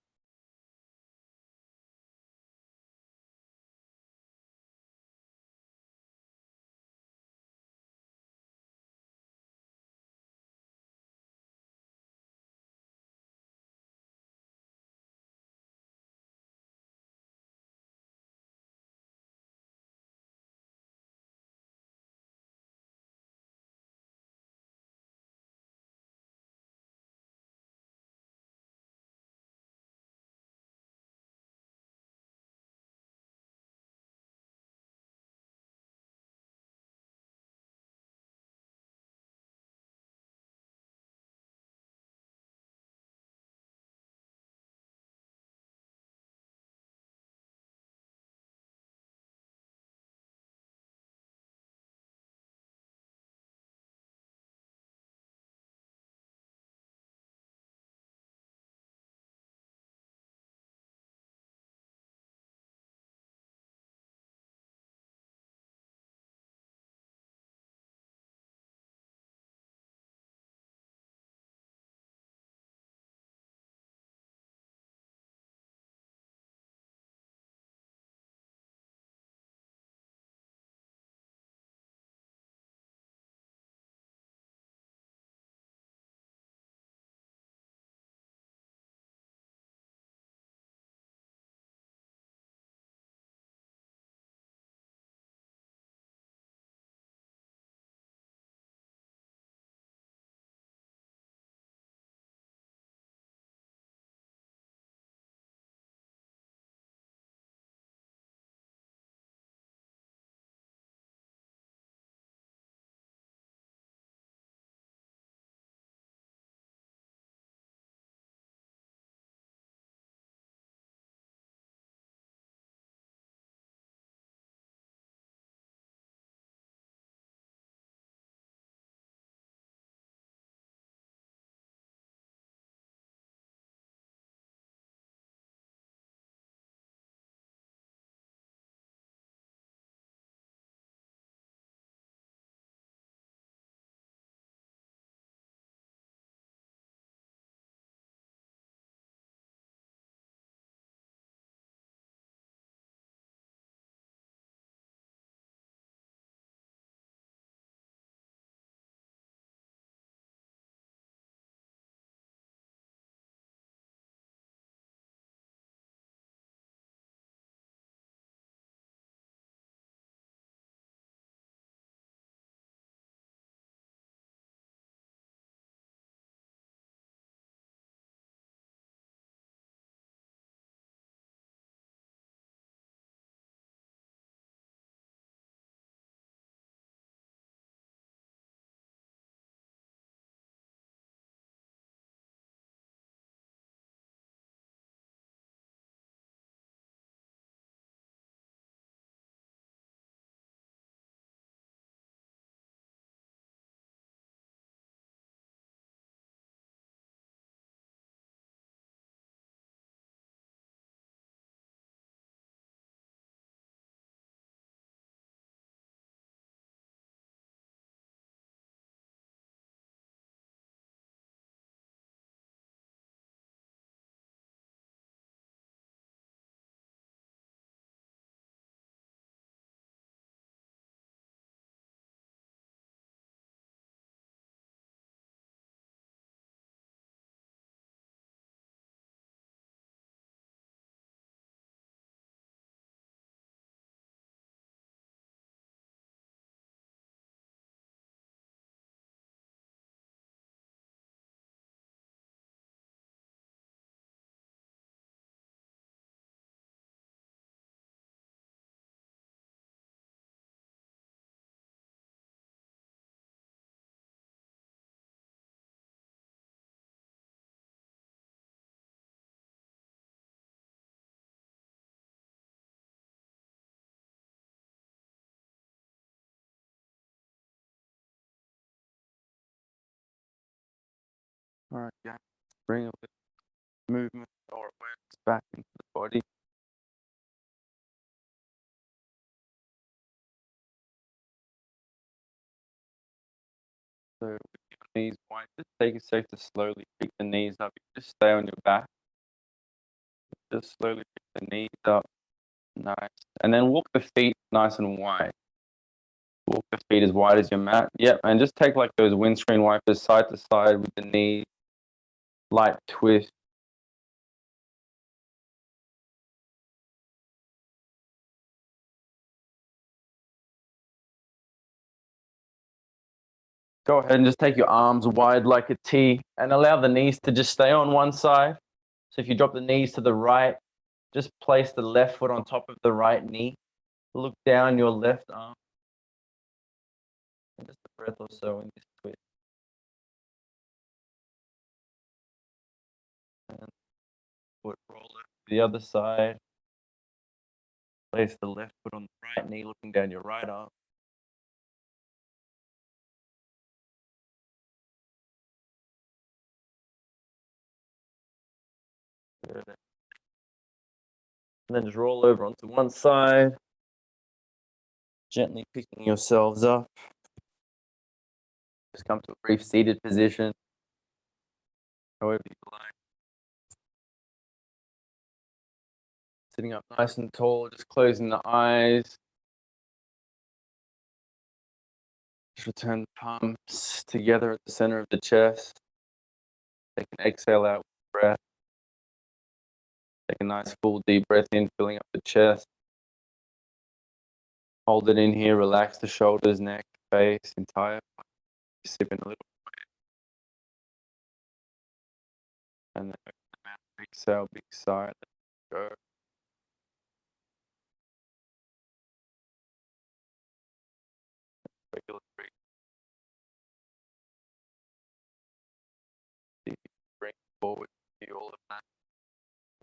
All right, guys. Bring a little movement or awareness back into the body. So with your knees wide, just take it safe to slowly pick the knees up. You just stay on your back. Just slowly pick the knees up. Nice. And then walk the feet nice and wide. Walk the feet as wide as your mat. Yep. And just take like those windscreen wipers side to side with the knees. Light twist. Go ahead and just take your arms wide like a T and allow the knees to just stay on one side. So if you drop the knees to the right, just place the left foot on top of the right knee. Look down your left arm. And just a breath or so in this twist. And foot roll it to the other side. Place the left foot on the right knee, looking down your right arm. Good. And then just roll over onto one side, gently picking yourselves up. Just come to a brief seated position, however you like. Sitting up nice and tall, just closing the eyes. Just return the palms together at the center of the chest. Take an exhale out with breath. Take a nice full deep breath in, filling up the chest. Hold it in here, relax the shoulders, neck, face, entire body. Sipping a little bit. And then open the mouth, exhale, big sigh, let it go. Regular breath. Bring forward, feel all of that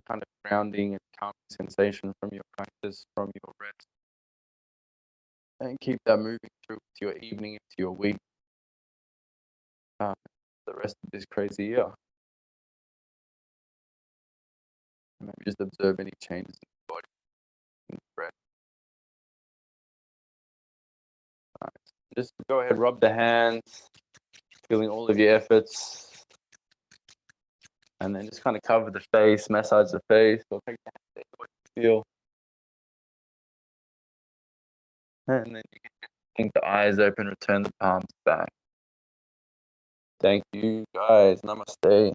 kind of grounding and calming sensation from your practice, from your rest. And keep that moving through to your evening, into your week, the rest of this crazy year. Maybe just observe any changes in the body, in the breath. Nice. Just go ahead, rub the hands, feeling all of your efforts. And then just kind of cover the face, massage the face, or take the hand, what you feel. And then you can blink the eyes open, return the palms back. Thank you, guys. Namaste.